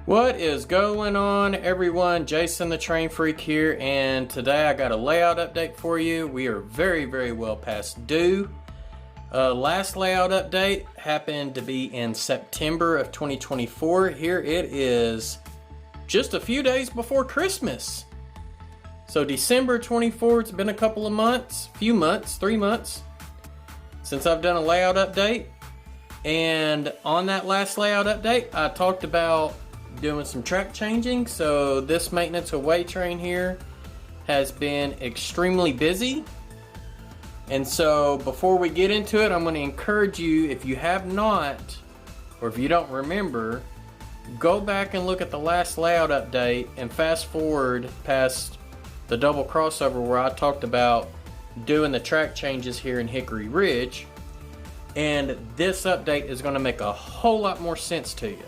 What is going on, everyone? Jason the Train Freak here, and today I got a layout update for you. We are very well past due. Last layout update happened to be in September of 2024. Here it is just a few days before Christmas. So December 24, it's been a couple of months, 3 months since I've done a layout update. And on that last layout update, I talked about doing some track changing. So this maintenance away train here has been extremely busy. And so before we get into it, I'm going to encourage you, if you have not, or if you don't remember, go back and look at the last layout update and fast forward past the double crossover where I talked about doing the track changes here in Hickory Ridge. And this update is going to make a whole lot more sense to you.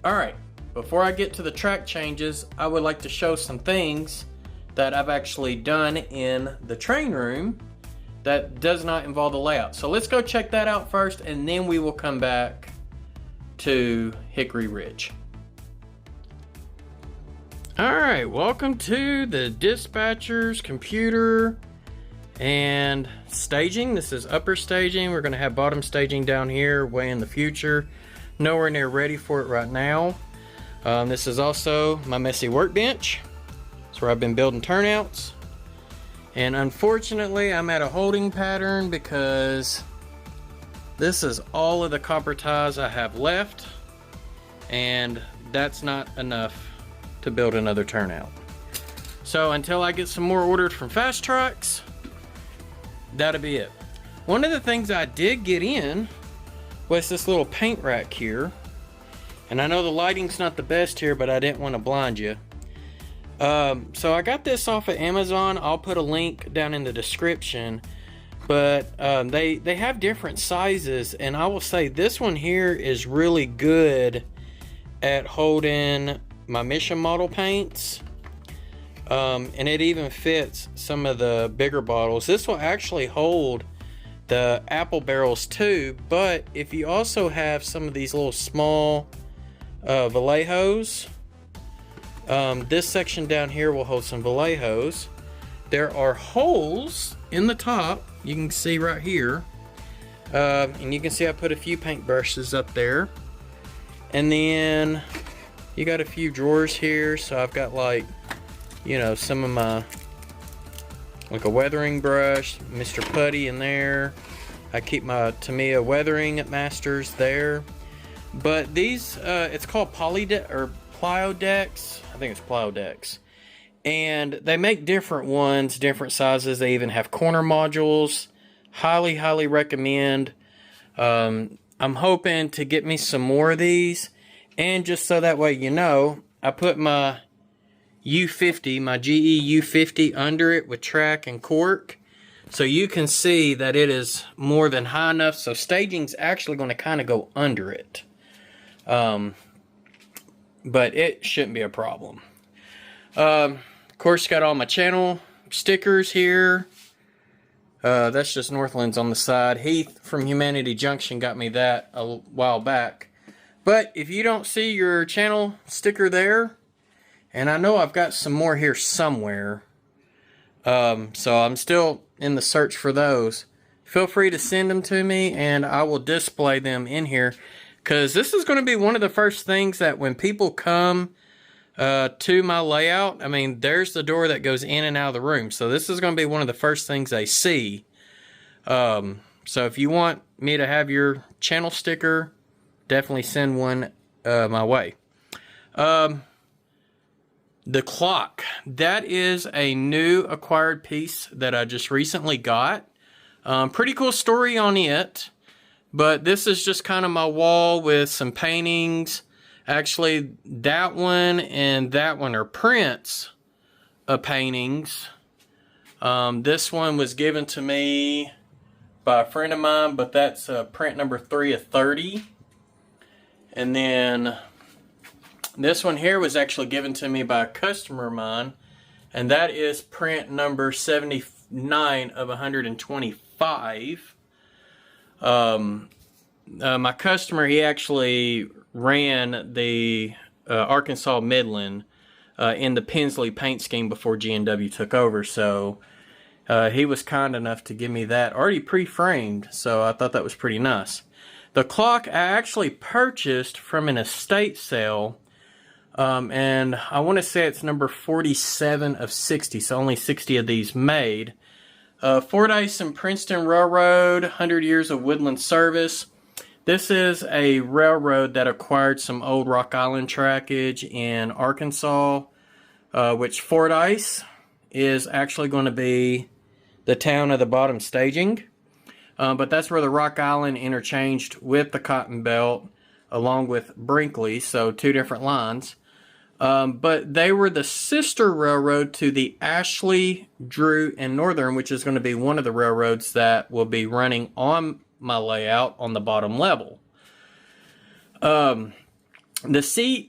Alright, before I get to the track changes, I would like to show some things that I've actually done in the train room that does not involve the layout. So let's go check that out first, and then we will come back to Hickory Ridge. Alright, welcome to the dispatcher's computer and staging. This is upper staging. We're going to have bottom staging down here way in the future. Nowhere near ready for it right now. This is also my messy workbench. It's where I've been building turnouts. And unfortunately, I'm at a holding pattern because this is all of the copper ties I have left. And that's not enough to build another turnout. So until I get some more ordered from FastTracks, that'll be it. One of the things I did get in was this little paint rack here. And I know the lighting's not the best here, but I didn't want to blind you. So I got this off of Amazon. I'll put a link down in the description. But they have different sizes, and I will say this one here is really good at holding my mission model paints. And it even fits some of the bigger bottles. This will actually hold the apple barrels too, but if you also have some of these little small Vallejos, this section down here will hold some Vallejos. There are holes in the top, you can see right here, and you can see I put a few paint brushes up there, and then you got a few drawers here. So I've got, like, you know, some of my, like a weathering brush, Mr. Putty in there. I keep my Tamiya weathering masters there. But these, it's called Plyodex. I think it's Plyodex. And they make different ones, different sizes. They even have corner modules. Highly recommend. I'm hoping to get me some more of these. And just so that way you know, I put my U50, my GE U50 under it with track and cork. So you can see that it is more than high enough. So staging's actually going to kind of go under it. But it shouldn't be a problem. Of course, got all my channel stickers here. That's just Northlands on the side. Heath from Humanity Junction got me that a while back. But if you don't see your channel sticker there, and I know I've got some more here somewhere, so I'm still in the search for those, feel free to send them to me and I will display them in here, because this is going to be one of the first things that when people come to my layout, I mean, there's the door that goes in and out of the room, so this is going to be one of the first things they see. So if you want me to have your channel sticker, definitely send one my way. The clock, that is a new acquired piece that I just recently got. Pretty cool story on it, but this is just kind of my wall with some paintings. Actually, that one and that one are prints of paintings. This one was given to me by a friend of mine, but that's print number 3 of 30. And then this one here was actually given to me by a customer of mine, and that is print number 79 of 125. my customer, he actually ran the Arkansas Midland in the Pensley paint scheme before G&W took over. So he was kind enough to give me that already pre-framed. So I thought that was pretty nice. The clock I actually purchased from an estate sale. And I want to say it's number 47 of 60. So only 60 of these made. Fordyce and Princeton Railroad, 100 years of woodland service. This is a railroad that acquired some old Rock Island trackage in Arkansas, which Fordyce is actually going to be the town of the bottom staging. But that's where the Rock Island interchanged with the Cotton Belt along with Brinkley, so two different lines. But they were the sister railroad to the Ashley, Drew, and Northern, which is going to be one of the railroads that will be running on my layout on the bottom level. The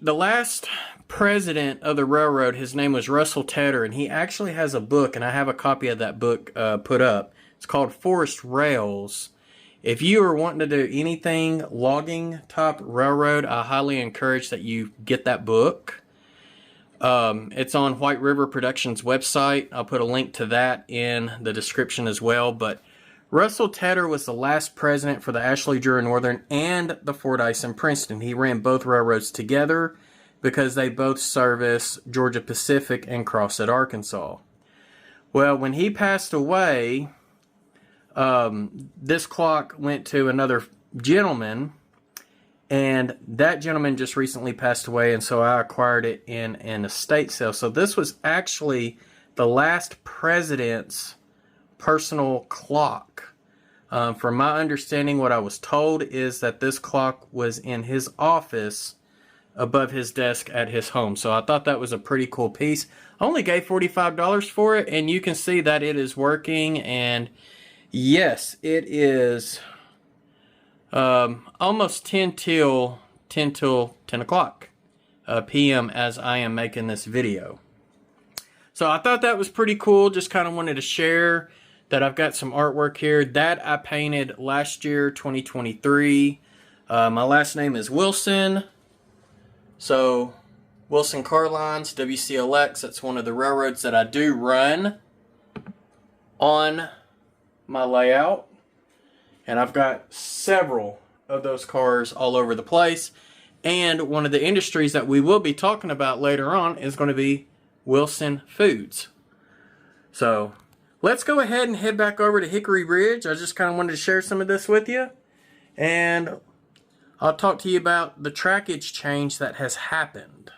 last president of the railroad, his name was Russell Tedder, and he actually has a book, and I have a copy of that book put up. It's called Forest Rails. If you are wanting to do anything logging type railroad, I highly encourage that you get that book. It's on White River Productions website. I'll put a link to that in the description as well. But Russell Tedder was the last president for the Ashley, Drew, Northern and the Fordyce and Princeton. He ran both railroads together because they both service Georgia Pacific and cross at Arkansas. Well, when he passed away, this clock went to another gentleman. And that gentleman just recently passed away, and so I acquired it in an estate sale. So this was actually the last president's personal clock. From my understanding, what I was told is that this clock was in his office above his desk at his home. So I thought that was a pretty cool piece. I only gave $45 for it, and you can see that it is working. And yes, it is... almost 10 till 10 o'clock p.m. as I am making this video. So I thought that was pretty cool. Just kind of wanted to share that I've got some artwork here that I painted last year, 2023. My last name is Wilson. So Wilson Car Lines, WCLX. That's one of the railroads that I do run on my layout. And I've got several of those cars all over the place. And one of the industries that we will be talking about later on is going to be Wilson Foods. So let's go ahead and head back over to Hickory Ridge. I just kind of wanted to share some of this with you. And I'll talk to you about the trackage change that has happened.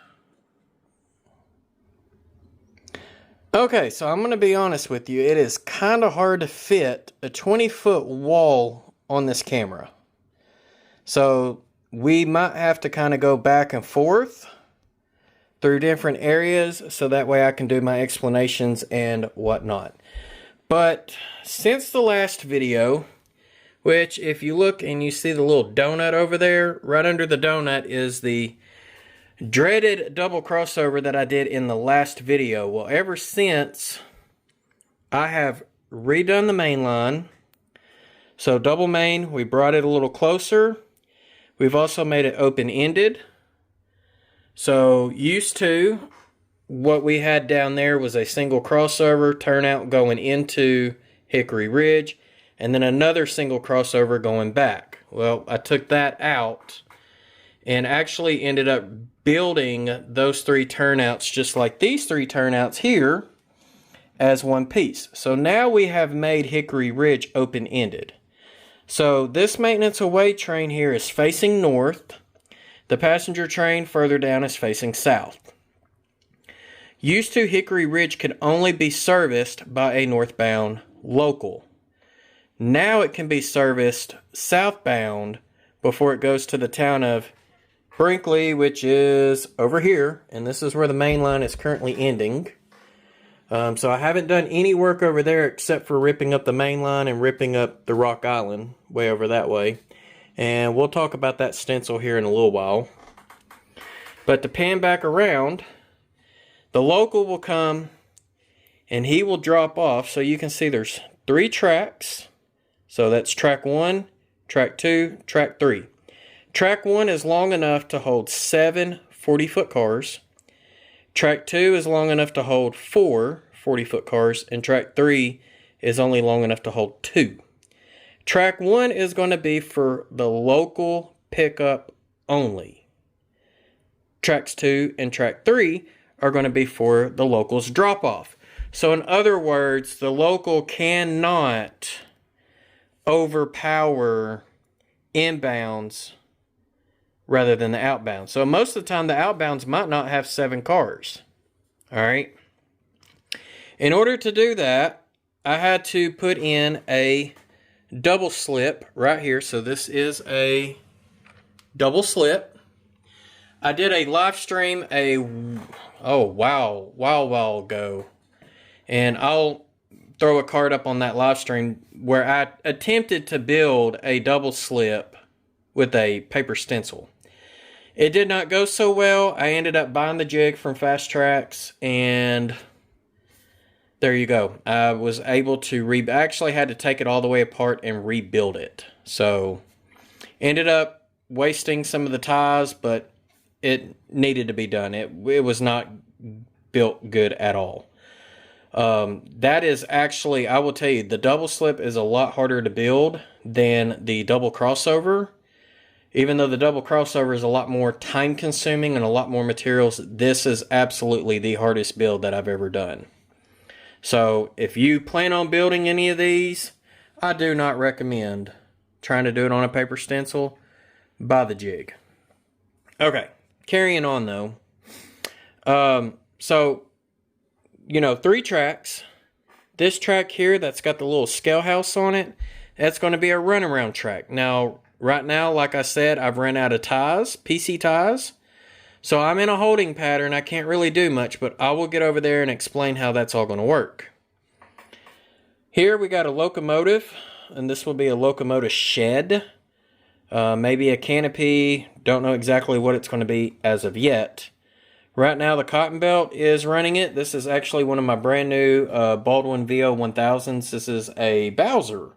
Okay, so I'm going to be honest with you. It is kind of hard to fit a 20-foot wall on this camera. So we might have to kind of go back and forth through different areas so that way I can do my explanations and whatnot. But since the last video, which if you look and you see the little donut over there, right under the donut is the dreaded double crossover that I did in the last video. Well, ever since, I have redone the main line. So double main, we brought it a little closer. We've also made it open-ended. So used to, what we had down there was a single crossover turnout going into Hickory Ridge, and then another single crossover going back. Well, I took that out and actually ended up building those three turnouts just like these three turnouts here as one piece. So now we have made Hickory Ridge open-ended. So this maintenance away train here is facing north. The passenger train further down is facing south. Used to, Hickory Ridge could only be serviced by a northbound local. Now it can be serviced southbound before it goes to the town of Brinkley, which is over here, and this is where the main line is currently ending. So I haven't done any work over there except for ripping up the main line and ripping up the Rock Island way over that way. And we'll talk about that stencil here in a little while. But to pan back around, the local will come and he will drop off. So you can see there's 3 tracks. So that's track 1, track 2, track 3. Track 1 is long enough to hold 7 40-foot cars. Track 2 is long enough to hold 4 40-foot cars, and track 3 is only long enough to hold 2. Track 1 is going to be for the local pickup only. Tracks 2 and track 3 are going to be for the local's drop-off. So in other words, the local cannot overpower inbounds rather than the outbounds. So most of the time, the outbounds might not have 7 cars. All right. In order to do that, I had to put in a double slip right here. So this is a double slip. I did a live stream a while ago, and I'll throw a card up on that live stream where I attempted to build a double slip with a paper stencil. It did not go so well. I ended up buying the jig from FastTracks, and there you go. I was able to actually had to take it all the way apart and rebuild it. So ended up wasting some of the ties, but it needed to be done. It was not built good at all. That is actually, I will tell you, the double slip is a lot harder to build than the double crossover. Even though the double crossover is a lot more time consuming and a lot more materials, this is absolutely the hardest build that I've ever done. So if you plan on building any of these, I do not recommend trying to do it on a paper stencil. Buy the jig. Okay, carrying on though. So, you know, 3 tracks. This track here that's got the little scale house on it, that's going to be a runaround track. Now, right now, like I said, I've run out of ties, PC ties. So I'm in a holding pattern. I can't really do much, but I will get over there and explain how that's all going to work. Here we got a locomotive, and this will be a locomotive shed. Maybe a canopy. Don't know exactly what it's going to be as of yet. Right now, the cotton belt is running it. This is actually one of my brand new Baldwin VO 1000s. This is a Bowser.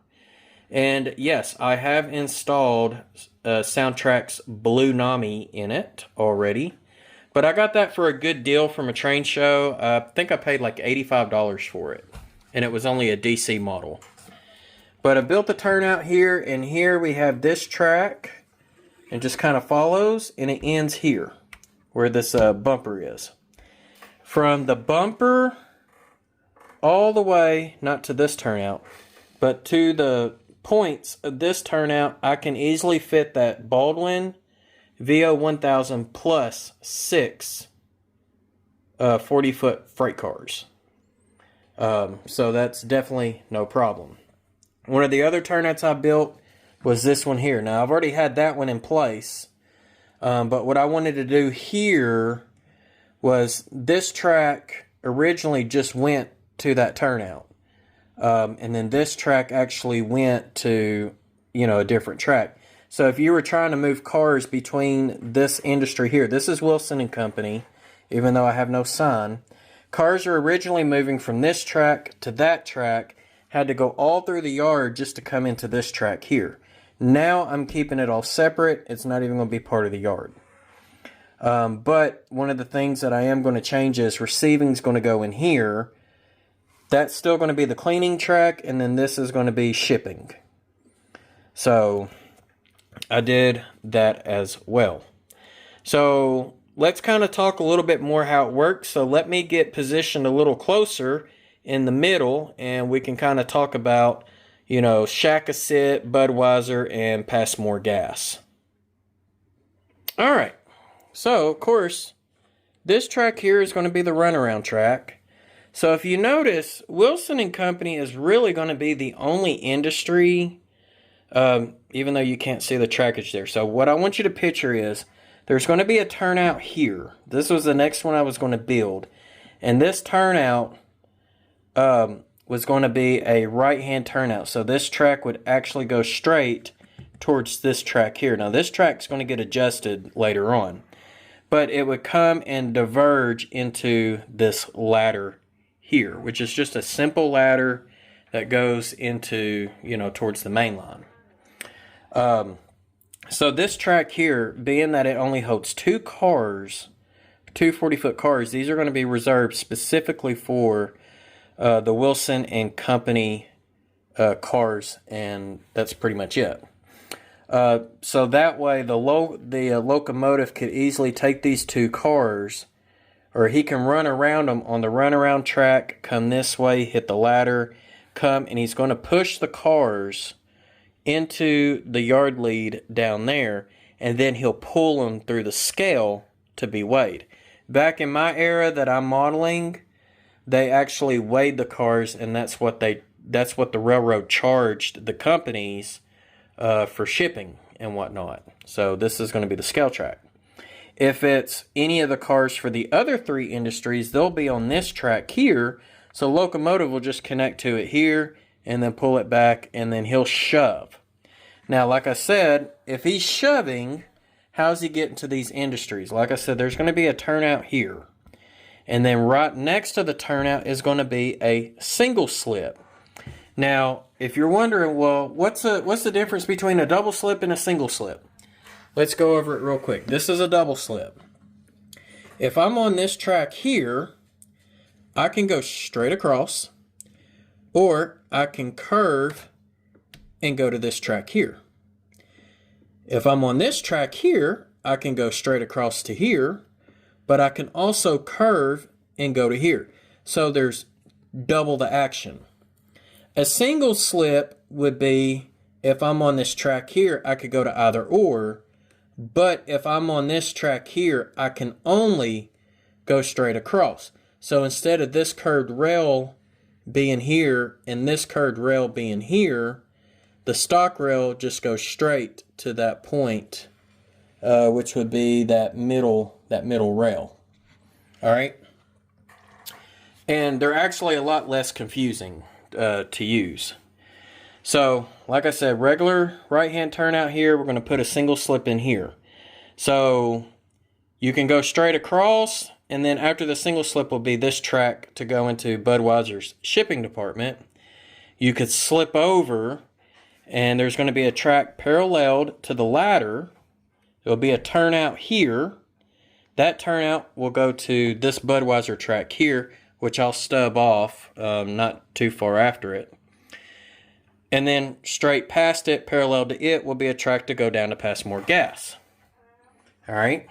And yes, I have installed Soundtrack's Blue Nami in it already. But I got that for a good deal from a train show. I think I paid like $85 for it. And it was only a DC model. But I built the turnout here. And here we have this track. And just kind of follows. And it ends here, where this bumper is. From the bumper all the way, not to this turnout, but to the points of this turnout, I can easily fit that Baldwin VO 1000 plus 6 40-foot freight cars. So that's definitely no problem. One of the other turnouts I built was this one here. Now, I've already had that one in place. But what I wanted to do here was this track originally just went to that turnout. And then this track actually went to, a different track. So if you were trying to move cars between this industry here, this is Wilson & Company, even though I have no sign. Cars are originally moving from this track to that track, had to go all through the yard just to come into this track here. Now I'm keeping it all separate. It's not even going to be part of the yard. But one of the things that I am going to change is receiving is going to go in here. That's still going to be the cleaning track, and then this is going to be shipping. So I did that as well. So let's kind of talk a little bit more how it works. So let me get positioned a little closer in the middle, and we can kind of talk about, Shack-A-Sit, Budweiser, and Passmore gas. All right. So, of course, this track here is going to be the runaround track. So if you notice, Wilson & Company is really going to be the only industry, even though you can't see the trackage there. So what I want you to picture is there's going to be a turnout here. This was the next one I was going to build. And this turnout was going to be a right-hand turnout. So this track would actually go straight towards this track here. Now this track's going to get adjusted later on. But it would come and diverge into this ladder here, which is just a simple ladder that goes into, towards the main line. So this track here, being that it only holds 2 cars, 2 40-foot cars, these are going to be reserved specifically for the Wilson and Company cars, and that's pretty much it. So that way the locomotive could easily take these 2 cars, or he can run around them on the runaround track, come this way, hit the ladder, come, and he's going to push the cars into the yard lead down there, and then he'll pull them through the scale to be weighed. Back in my era that I'm modeling, they actually weighed the cars, and that's what the railroad charged the companies for shipping and whatnot. So this is going to be the scale track. If it's any of the cars for the other 3 industries, they'll be on this track here. So locomotive will just connect to it here and then pull it back, and then he'll shove. Now, like I said, if he's shoving, how's he getting to these industries? Like I said, there's going to be a turnout here. And then right next to the turnout is going to be a single slip. Now, if you're wondering, well, what's the difference between a double slip and a single slip? Let's go over it real quick. This is a double slip. If I'm on this track here, I can go straight across, or I can curve and go to this track here. If I'm on this track here, I can go straight across to here, but I can also curve and go to here. So there's double the action. A single slip would be, if I'm on this track here, I could go to either or, but if I'm on this track here, I can only go straight across. So instead of this curved rail being here and this curved rail being here, the stock rail just goes straight to that point, which would be that middle rail. All right, and they're actually a lot less confusing to use. So, like I said, regular right-hand turnout here. We're going to put a single slip in here. So you can go straight across, and then after the single slip will be this track to go into Budweiser's shipping department. You could slip over, and there's going to be a track paralleled to the ladder. There'll be a turnout here. That turnout will go to this Budweiser track here, which I'll stub off not too far after it. And then straight past it, parallel to it, will be a track to go down to Passmore Gas. All right.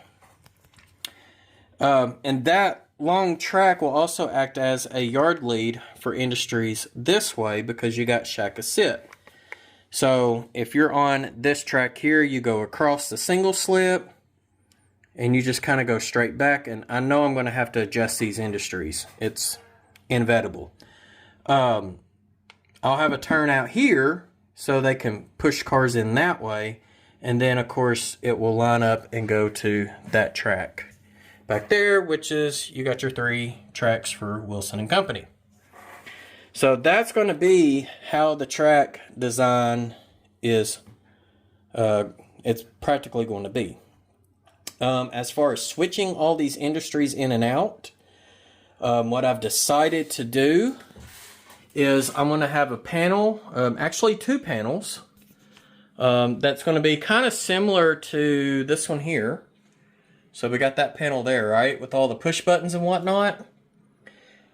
And that long track will also act as a yard lead for industries this way, because you got Shakasit. So if you're on this track here, you go across the single slip, and you just kind of go straight back. And I know I'm going to have to adjust these industries. It's inevitable. I'll have a turnout here so they can push cars in that way. And then, of course, it will line up and go to that track back there, which is, you got your 3 tracks for Wilson and Company. So that's going to be how the track design is, it's practically going to be. As far as switching all these industries in and out, what I've decided to do is I'm going to have a panel, actually 2 panels, that's going to be kind of similar to this one here. So we got that panel there, right, with all the push buttons and whatnot.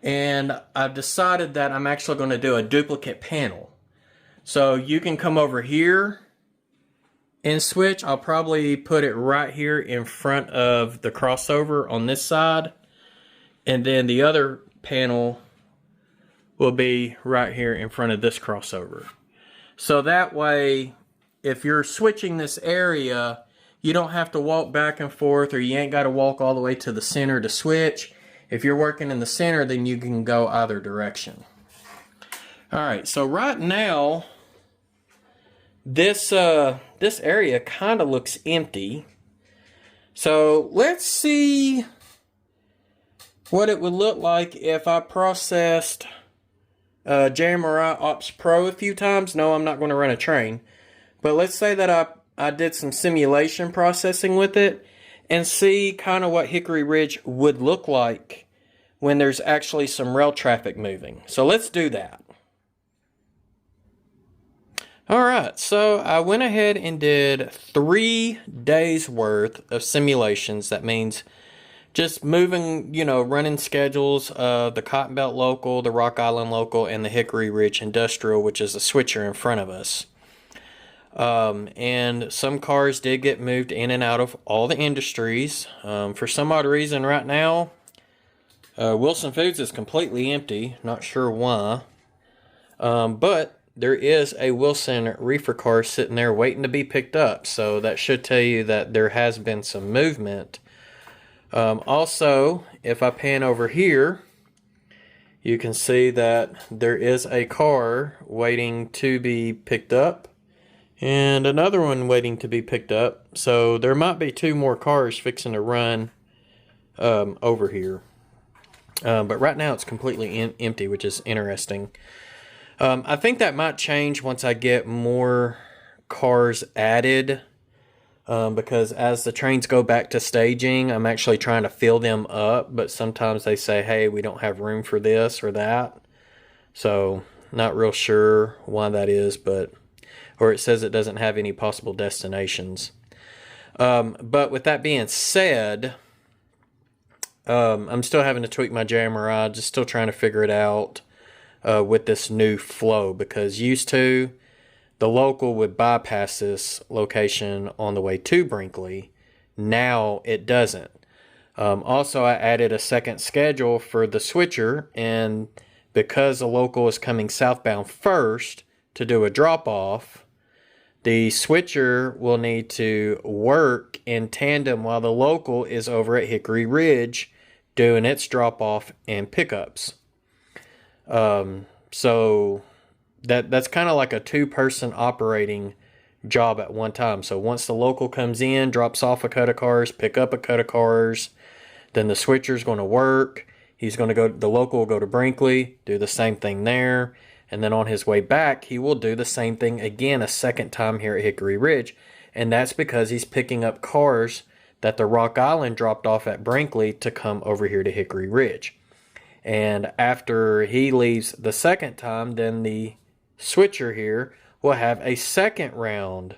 And I've decided that I'm actually going to do a duplicate panel. So you can come over here and switch. I'll probably put it right here in front of the crossover on this side. And then the other panel will be right here in front of this crossover. So that way, if you're switching this area, you don't have to walk back and forth, or you ain't got to walk all the way to the center to switch. If you're working in the center, then you can go either direction. All right, so right now, this area kind of looks empty. So let's see what it would look like if I processed JMRI Ops Pro a few times. No, I'm not going to run a train. But let's say that I did some simulation processing with it and see kind of what Hickory Ridge would look like when there's actually some rail traffic moving. So let's do that. Alright, so I went ahead and did 3 days worth of simulations. That means just moving, running schedules of the Cotton Belt local, the Rock Island local, and the Hickory Ridge industrial, which is the switcher in front of us. And some cars did get moved in and out of all the industries. For some odd reason right now, Wilson Foods is completely empty. Not sure why. But there is a Wilson reefer car sitting there waiting to be picked up. So that should tell you that there has been some movement. Also, if I pan over here, you can see that there is a car waiting to be picked up. And another one waiting to be picked up. So there might be 2 more cars fixing to run over here. But right now it's completely empty, which is interesting. I think that might change once I get more cars added. Because as the trains go back to staging, I'm actually trying to fill them up. But sometimes they say, hey, we don't have room for this or that. So not real sure why that is, or it says it doesn't have any possible destinations. But with that being said, I'm still having to tweak my JMRI, just still trying to figure it out with this new flow, because used to, the local would bypass this location on the way to Brinkley. Now it doesn't. Also, I added a second schedule for the switcher, and because the local is coming southbound first to do a drop-off, the switcher will need to work in tandem while the local is over at Hickory Ridge doing its drop-off and pickups. So that's kind of like a 2-person operating job at one time. So once the local comes in, drops off a cut of cars, pick up a cut of cars, then the switcher's going to work. The local will go to Brinkley, do the same thing there. And then on his way back, he will do the same thing again a second time here at Hickory Ridge. And that's because he's picking up cars that the Rock Island dropped off at Brinkley to come over here to Hickory Ridge. And after he leaves the second time, then the switcher here will have a second round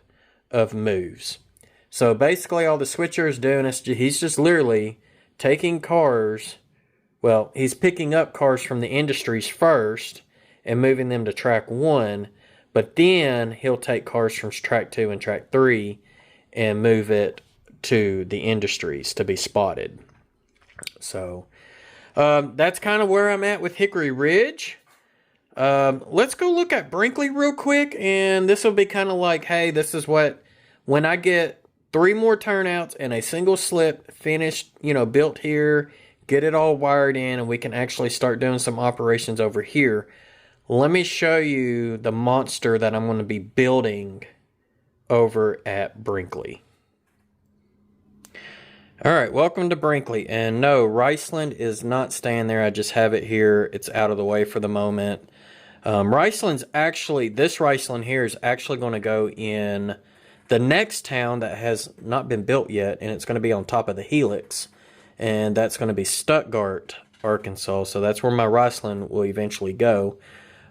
of moves. So basically all the switcher is doing is he's just literally taking cars. Well, he's picking up cars from the industries first and moving them to track 1, but then he'll take cars from track 2 and track 3 and move it to the industries to be spotted. So that's kind of where I'm at with Hickory Ridge. Let's go look at Brinkley real quick, and this will be kind of like, hey, this is what, when I get 3 more turnouts and a single slip finished, built here, get it all wired in, and we can actually start doing some operations over here. Let me show you the monster that I'm going to be building over at Brinkley. Alright, welcome to Brinkley. And no, Riceland is not staying there. I just have it here. It's out of the way for the moment. Riceland's actually, this Riceland here is actually going to go in the next town that has not been built yet, and it's going to be on top of the helix. And that's going to be Stuttgart, Arkansas. So that's where my Riceland will eventually go.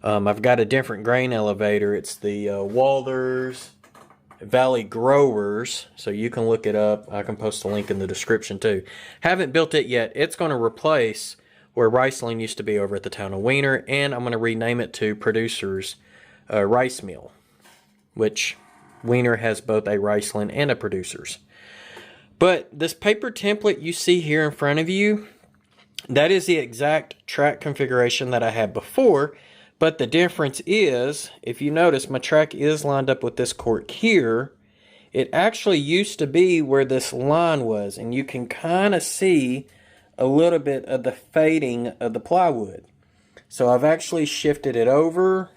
I've got a different grain elevator. It's the Walders Valley Growers, so you can look it up. I can post a link in the description too. Haven't built it yet. It's going to replace where Riceland used to be over at the town of Wiener, and I'm going to rename it to Producers Rice Mill, which Wiener has both a Riceland and a Producers. But this paper template you see here in front of you, that is the exact track configuration that I had before. But the difference is, if you notice, my track is lined up with this cork here. It actually used to be where this line was, and you can kind of see a little bit of the fading of the plywood. So I've actually shifted it over.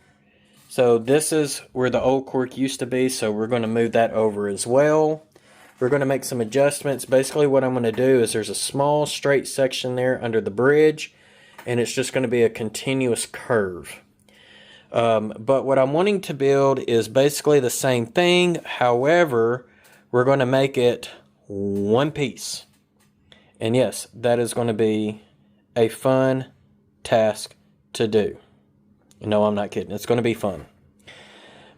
So this is where the old cork used to be, so we're going to move that over as well. We're going to make some adjustments. Basically what I'm going to do is there's a small straight section there under the bridge, and it's just going to be a continuous curve. But what I'm wanting to build is basically the same thing. However, we're going to make it one piece. And yes, that is going to be a fun task to do. No, I'm not kidding. It's going to be fun.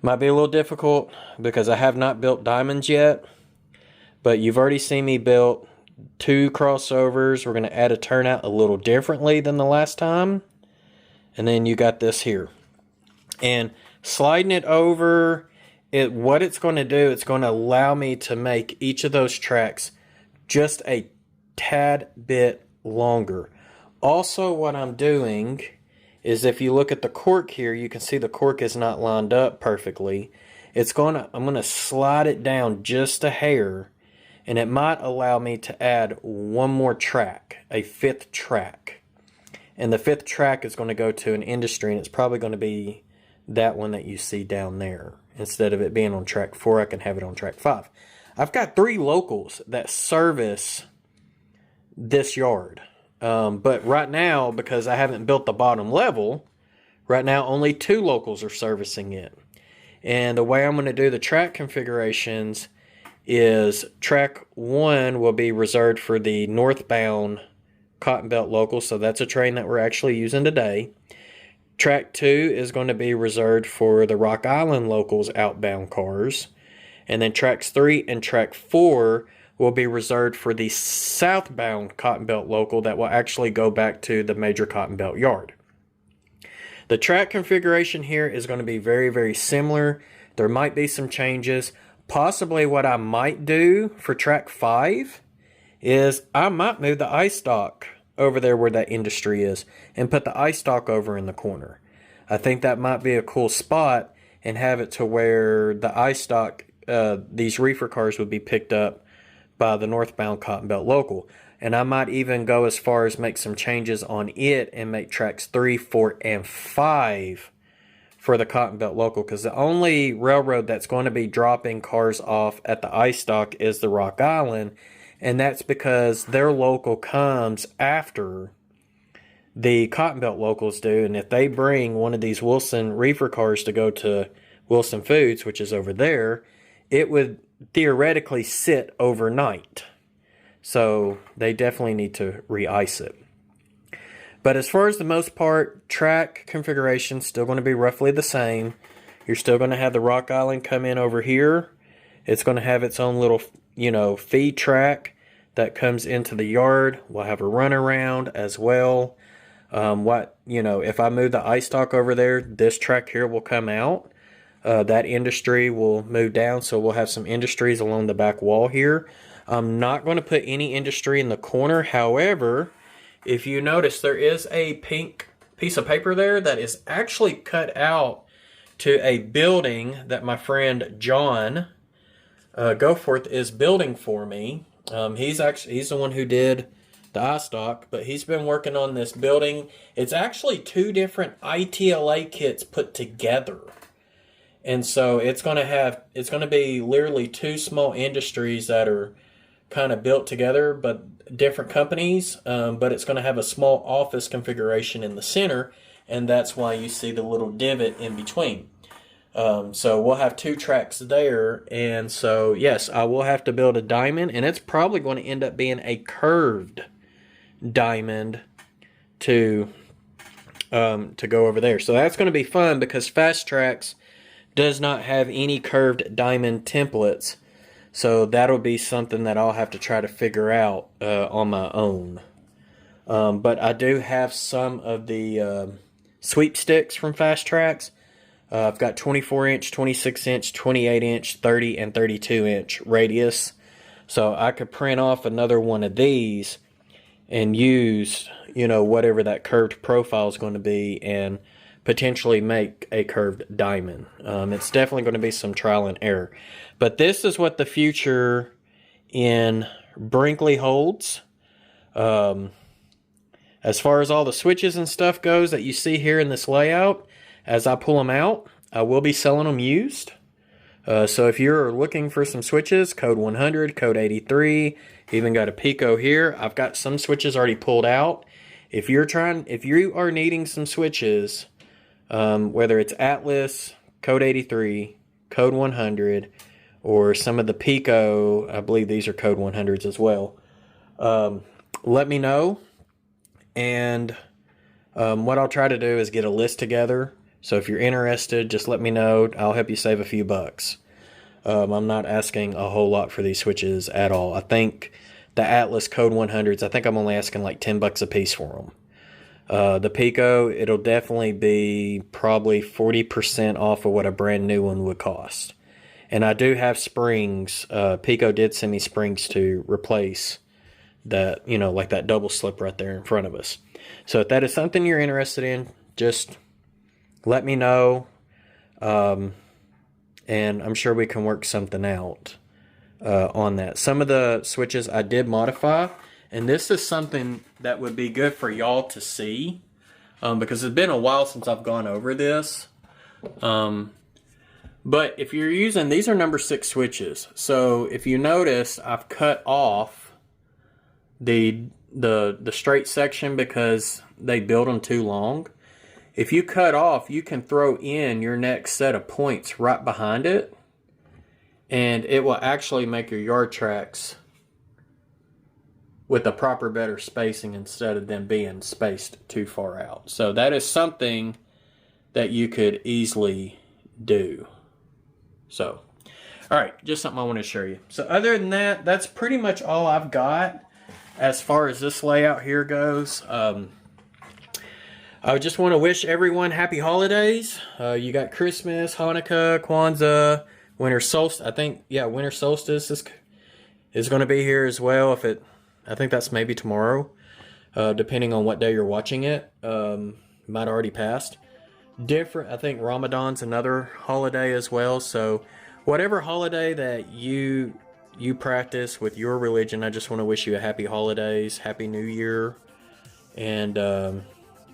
Might be a little difficult because I have not built diamonds yet, but you've already seen me build 2 crossovers. We're going to add a turnout a little differently than the last time. And then you got this here. And sliding it over, what it's going to do, it's going to allow me to make each of those tracks just a tad bit longer. Also, what I'm doing is, if you look at the cork here, you can see the cork is not lined up perfectly. I'm going to slide it down just a hair, and it might allow me to add one more track, a 5th track. And the 5th track is going to go to an industry, and it's probably going to be that one that you see down there. Instead of it being on track 4, I can have it on track 5. I've got 3 locals that service this yard. But right now, because I haven't built the bottom level, right now only 2 locals are servicing it. And the way I'm going to do the track configurations is track 1 will be reserved for the northbound Cotton Belt local, so that's a train that we're actually using today. Track 2 is going to be reserved for the Rock Island locals outbound cars. And then tracks 3 and track 4 will be reserved for the southbound Cotton Belt local that will actually go back to the major Cotton Belt yard. The track configuration here is going to be very, very similar. There might be some changes. Possibly what I might do for track 5 is I might move the ice dock over there where that industry is and put the ice dock over in the corner. I think that might be a cool spot, and have it to where the ice dock, these reefer cars would be picked up by the northbound Cotton Belt local. And I might even go as far as make some changes on it and make tracks 3, 4, and 5 for the Cotton Belt local, because the only railroad that's going to be dropping cars off at the ice dock is the Rock Island, and that's because their local comes after the Cotton Belt locals do. And if they bring one of these Wilson reefer cars to go to Wilson Foods, which is over there, it would theoretically sit overnight. So they definitely need to re-ice it. But as far as the most part, track configuration still going to be roughly the same. You're still going to have the Rock Island come in over here. It's going to have its own little, feed track that comes into the yard. We'll have a runaround as well. If I move the ice dock over there, this track here will come out. That industry will move down, so we'll have some industries along the back wall here. I'm not going to put any industry in the corner. However, if you notice, there is a pink piece of paper there that is actually cut out to a building that my friend John Goforth is building for me. He's the one who did the ice dock, but he's been working on this building. It's actually 2 different ITLA kits put together. And so it's going to be literally 2 small industries that are kind of built together, but different companies. But it's going to have a small office configuration in the center, and that's why you see the little divot in between. So we'll have 2 tracks there, and so yes, I will have to build a diamond, and it's probably going to end up being a curved diamond to go over there. So that's going to be fun, because FastTracks does not have any curved diamond templates, so that'll be something that I'll have to try to figure out on my own. But I do have some of the sweepsticks from FastTracks. I've got 24-inch, 26-inch, 28-inch, 30, and 32-inch radius. So I could print off another one of these and use, whatever that curved profile is going to be, and potentially make a curved diamond. It's definitely going to be some trial and error. But this is what the future in Brinkley holds. As far as all the switches and stuff goes that you see here in this layout, as I pull them out, I will be selling them used. So if you're looking for some switches, code 100, code 83, even got a Pico here. I've got some switches already pulled out. If you are needing some switches, whether it's Atlas, code 83, code 100, or some of the Pico, I believe these are code 100s as well, let me know. And what I'll try to do is get a list together So if you're interested, just let me know. I'll help you save a few bucks. I'm not asking a whole lot for these switches at all. I think the Atlas Code 100s, I think I'm only asking like 10 bucks a piece for them. The Pico, it'll definitely be probably 40% off of what a brand new one would cost. And I do have springs. Pico did send me springs to replace that, you know, like that double slip right there in front of us. So if that is something you're interested in, just let me know. And I'm sure we can work something out on that. Some of the switches I did modify, and this is something that would be good for y'all to see, because it's been a while since I've gone over this. But if you're using, these are number 6 switches. So if you notice, I've cut off the straight section because they build them too long. If you cut off, you can throw in your next set of points right behind it, and it will actually make your yard tracks with the proper, better spacing instead of them being spaced too far out. So that is something that you could easily do. So, all right, just something I want to show you. So other than that, that's pretty much all I've got as far as this layout here goes. I just want to wish everyone happy holidays. You got Christmas, Hanukkah, Kwanzaa, winter solstice. I think, yeah, winter solstice is going to be here as well. I think that's maybe tomorrow, depending on what day you're watching it. Might already passed. I think Ramadan's another holiday as well. So whatever holiday that you practice with your religion, I just want to wish you a happy holidays, happy New Year, and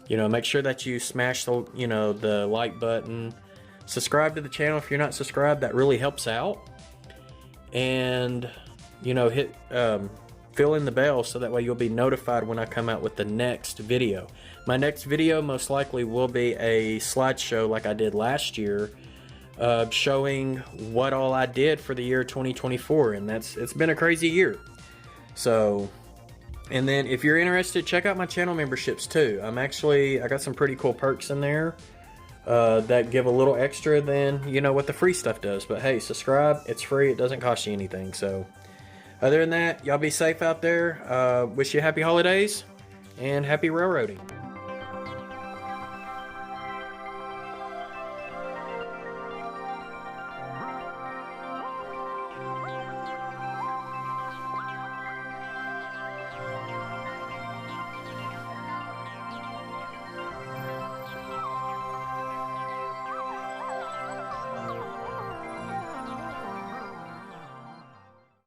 you know, make sure that you smash the like button, subscribe to the channel if you're not subscribed. That really helps out, and you know, hit fill in the bell so that way you'll be notified when I come out with the next video. My next video most likely will be a slideshow like I did last year, showing what all I did for the year 2024, and it's been a crazy year. So, and then if you're interested, check out my channel memberships too. I got some pretty cool perks in there that give a little extra than, you know, what the free stuff does. But hey, subscribe, it's free, it doesn't cost you anything. So other than that, y'all be safe out there. Wish you happy holidays and happy railroading.